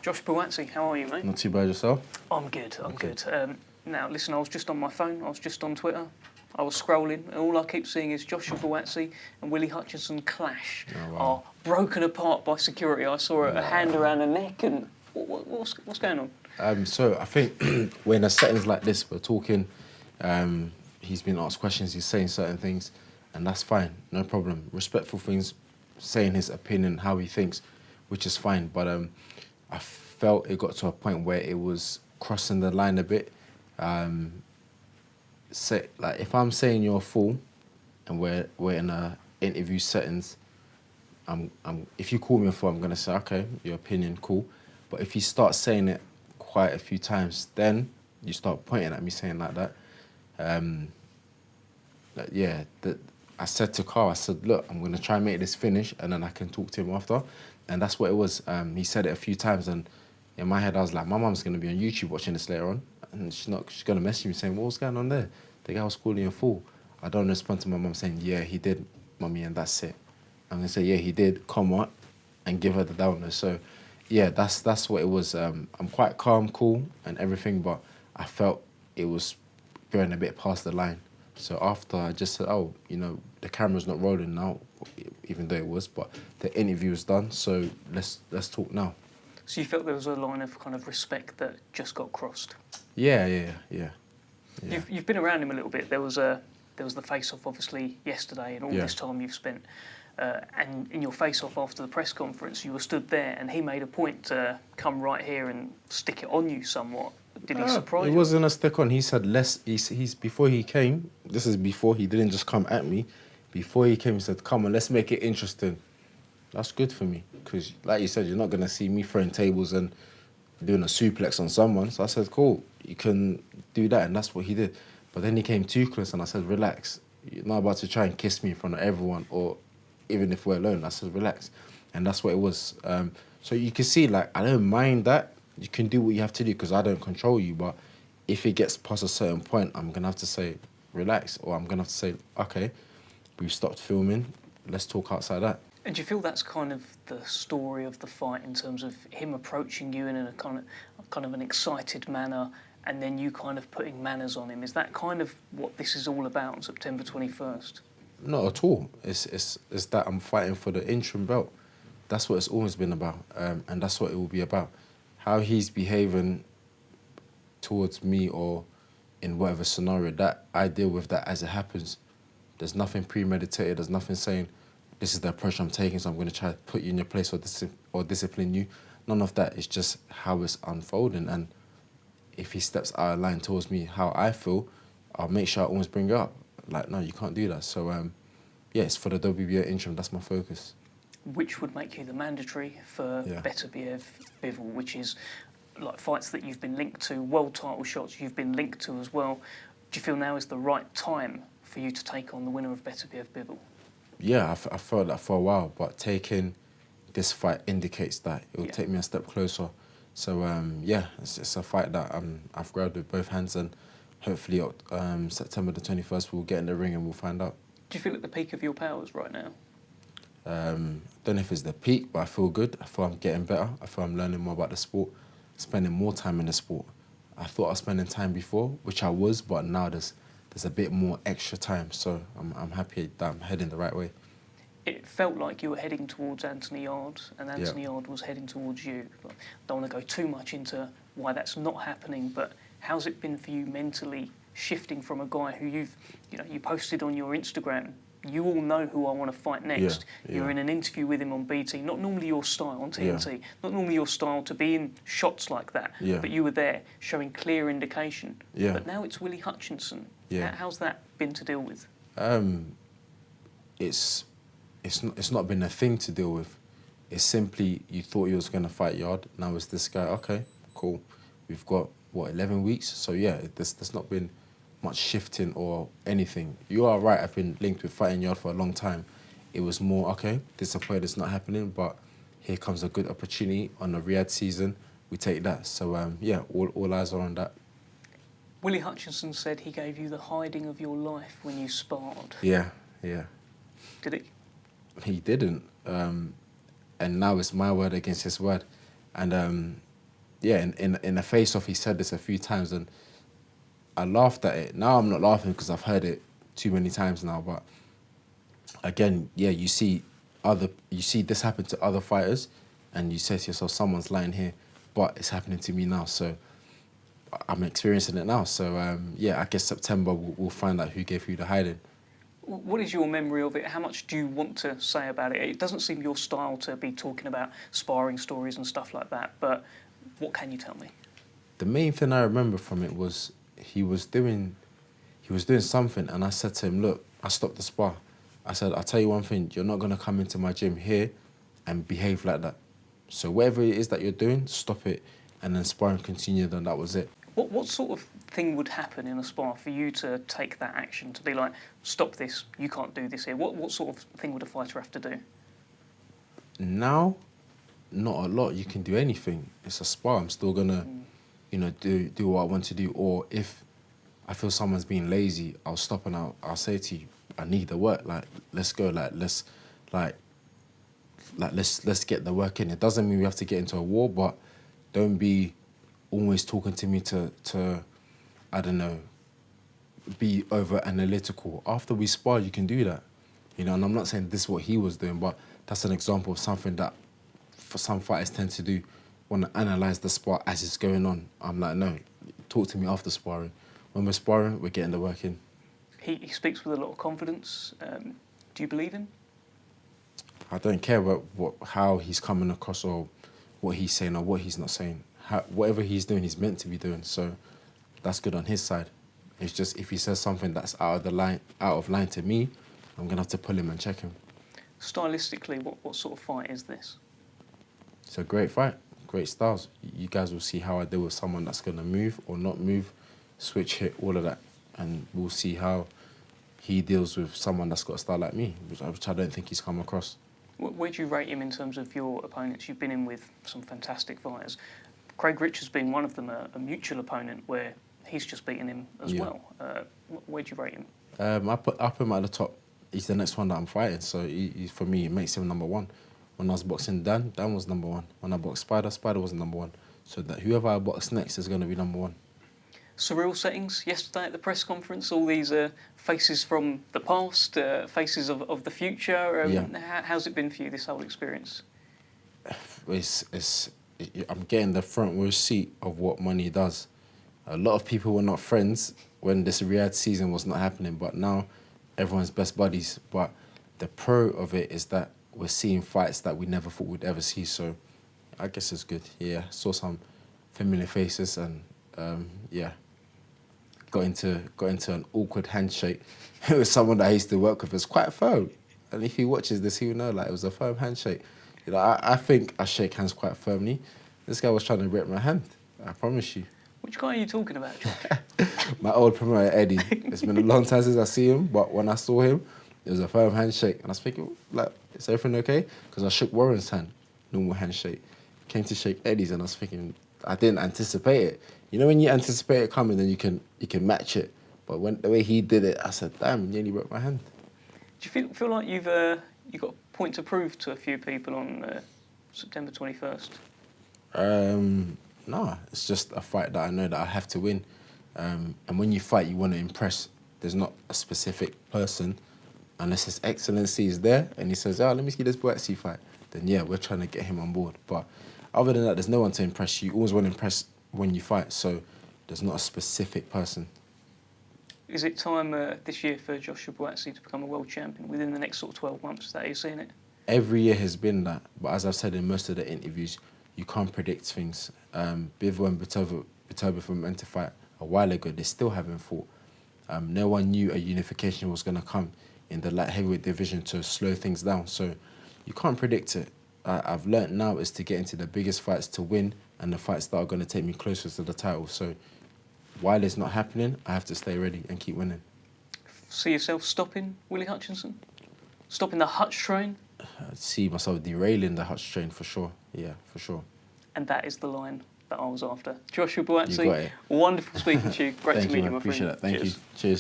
Josh Buatsi, how are you, mate? Not too bad yourself? I'm good, I'm good. Now, listen, I was just on my phone, I was just on Twitter, I was scrolling, and all I keep seeing is Joshua Buatsi and Willy Hutchinson clash are broken apart by security. I saw a hand around the neck, and what's going on? So I think when a settings like this, we're talking, he's been asked questions, he's saying certain things, and that's fine, no problem. Respectful things, saying his opinion, how he thinks, which is fine. But I felt it got to a point where it was crossing the line a bit. Say, like, if I'm saying you're a fool, and we're in a interview settings, if you call me a fool, I'm gonna say, okay, your opinion, cool. But if you start saying it quite a few times, then you start pointing at me saying like that. I said to Carl, I said, look, I'm gonna try and make this finish, and then I can talk to him after. And that's what it was. He said it a few times, and in my head, I was like, my mum's gonna be on YouTube watching this later on, and she's gonna message me saying, what's going on there? The guy was calling you a fool. I don't respond to my mum saying, yeah, he did, mummy, and that's it. I'm gonna say, yeah, he did, comma, and give her the downer. So, yeah, that's what it was. I'm quite calm, cool, and everything, but I felt it was going a bit past the line. So after I just said, oh, you know, the camera's not rolling now, even though it was, but the interview is done, so let's talk now. So you felt there was a line of kind of respect that just got crossed? Yeah. You've been around him a little bit. There was the face-off, obviously, yesterday, and all this time you've spent. And in your face-off after the press conference, you were stood there, and he made a point to come right here and stick it on you somewhat. Did he surprise you? It wasn't a stick on. He said he's before he came. This is before he didn't just come at me. Before he came, he said, "Come on, let's make it interesting." That's good for me because, like you said, you're not gonna see me throwing tables and doing a suplex on someone. So I said, "Cool, you can do that," and that's what he did. But then he came too close, and I said, "Relax. You're not about to try and kiss me in front of everyone, or even if we're alone." I said, "Relax," and that's what it was. So you can see, like, I don't mind that. You can do what you have to do because I don't control you. But if it gets past a certain point, I'm gonna have to say, "Relax," or I'm gonna have to say, "Okay, we've stopped filming. Let's talk outside that." And do you feel that's kind of the story of the fight in terms of him approaching you in a kind of an excited manner, and then you kind of putting manners on him? Is that kind of what this is all about on September 21st? Not at all. It's that I'm fighting for the interim belt. That's what it's always been about, and that's what it will be about. How he's behaving towards me or in whatever scenario, that I deal with that as it happens. There's nothing premeditated. There's nothing saying, this is the approach I'm taking, so I'm going to try to put you in your place or discipline you. None of that. It's just how it's unfolding. And if he steps out of line towards me, how I feel, I'll make sure I always bring it up. Like, no, you can't do that. So, yeah, it's for the WBA interim. That's my focus. Which would make you the mandatory for Better Behave Bivol, which is like fights that you've been linked to, world title shots you've been linked to as well. Do you feel now is the right time for you to take on the winner of Better Behave Bivol? Yeah, I felt that for a while, but taking this fight indicates that it will take me a step closer. So, it's a fight that I've grabbed with both hands, and hopefully September the 21st we'll get in the ring and we'll find out. Do you feel at the peak of your powers right now? Don't know if it's the peak, but I feel good. I feel I'm getting better. I feel I'm learning more about the sport, spending more time in the sport. I thought I was spending time before, which I was, but now there's a bit more extra time. So I'm happy that I'm heading the right way. It felt like you were heading towards Anthony Yarde, and Anthony Yarde was heading towards you. I don't want to go too much into why that's not happening, but how's it been for you mentally shifting from a guy who you posted on your Instagram, you all know who I want to fight next. You're in an interview with him on BT, not normally your style, on TNT, not normally your style to be in shots like that, but you were there showing clear indication. But now it's Willy Hutchinson. How's that been to deal with? It's not been a thing to deal with. It's simply you thought you was going to fight Yarde, now it's this guy. Okay, cool. We've got, 11 weeks? So yeah, there's not been much shifting or anything. You are right, I've been linked with fighting Yarde for a long time. It was more, okay, disappointed it's not happening, but here comes a good opportunity on the Riyadh season. We take that. So all eyes are on that. Willy Hutchinson said he gave you the hiding of your life when you sparred. Yeah. Did he? He didn't. And now it's my word against his word. And yeah, in a face-off, he said this a few times, and I laughed at it. Now I'm not laughing because I've heard it too many times now. But again, yeah, you see this happen to other fighters, and you say to yourself, someone's lying here, but it's happening to me now. So I'm experiencing it now. So yeah, I guess September we'll find out who gave who the hiding. What is your memory of it? How much do you want to say about it? It doesn't seem your style to be talking about sparring stories and stuff like that, but what can you tell me? The main thing I remember from it was he was doing something, and I said to him, look, I stopped the spar. I said, I'll tell you one thing, you're not going to come into my gym here and behave like that. So whatever it is that you're doing, stop it, and then sparring continued, and that was it. What sort of thing would happen in a spar for you to take that action, to be like, stop this, you can't do this here? What sort of thing would a fighter have to do? Now, not a lot. You can do anything. It's a spar. I'm still going to, you know, do what I want to do. Or if I feel someone's being lazy, I'll stop and I'll say to you, I need the work. Like, let's go. Let's get the work in. It doesn't mean we have to get into a war, but don't be always talking to me to I don't know, be over analytical. After we spar, you can do that, you know. And I'm not saying this is what he was doing, but that's an example of something that for some fighters tend to do, want to analyze the spar as it's going on. I'm like, no, talk to me after sparring. When we're sparring, we're getting the work in. He speaks with a lot of confidence. Do you believe him? I don't care about how he's coming across or what he's saying or what he's not saying. Whatever he's doing, he's meant to be doing. So that's good on his side. It's just if he says something that's out of line to me, I'm gonna have to pull him and check him. Stylistically, what sort of fight is this? It's a great fight, great styles. You guys will see how I deal with someone that's gonna move or not move, switch, hit, all of that, and we'll see how he deals with someone that's got a style like me, which I don't think he's come across. Where do you rate him in terms of your opponents? You've been in with some fantastic fighters. Craig Richards being one of them, a mutual opponent where he's just beaten him as well. Where do you rate him? I put him at the top. He's the next one that I'm fighting, so for me, it makes him number one. When I was boxing Dan was number one. When I boxed Spider was number one. So that whoever I box next is going to be number one. Surreal settings yesterday at the press conference, all these faces from the past, faces of the future. How's it been for you, this whole experience? I'm getting the front row seat of what money does. A lot of people were not friends when this Riyadh season was not happening, but now everyone's best buddies. But the pro of it is that we're seeing fights that we never thought we'd ever see, so I guess it's good. Yeah, saw some familiar faces and yeah, got into an awkward handshake with someone that I used to work with. It's quite firm, and if he watches this, he will know, like, it was a firm handshake. You know, I think I shake hands quite firmly. This guy was trying to rip my hand, I promise you. Which guy are you talking about, Josh? My old promoter, Eddie. It's been a long time since I see him, but when I saw him, it was a firm handshake. And I was thinking, like, is everything okay? Because I shook Warren's hand, normal handshake. Came to shake Eddie's, and I was thinking, I didn't anticipate it. You know when you anticipate it coming, then you can match it. But the way he did it, I said, damn, he nearly broke my hand. Do you feel like you've got a point to prove to a few people on September 21st? No, it's just a fight that I know that I have to win. And when you fight, you want to impress. There's not a specific person, unless His Excellency is there and he says, let me see this Buatsi fight. Then yeah, we're trying to get him on board. But other than that, there's no one to impress. You always want to impress when you fight, so there's not a specific person. Is it time this year for Joshua Buatsi to become a world champion within the next sort of 12 months? That you're seeing it? Every year has been that, but as I've said in most of the interviews, you can't predict things. Bivol and Bitoba were meant to fight a while ago. They still haven't fought. No one knew a unification was going to come in the light heavyweight division to slow things down. So you can't predict it. I've learnt now is to get into the biggest fights to win and the fights that are going to take me closer to the title. So while it's not happening, I have to stay ready and keep winning. See yourself stopping Willy Hutchinson? Stopping the Hutch train? I see myself derailing the Hutch train for sure. Yeah, for sure. And that is the line that I was after. Joshua Buatsi, You got it. wonderful speaking to you. Great to meet you, my friend. Appreciate it. Thank you. Cheers.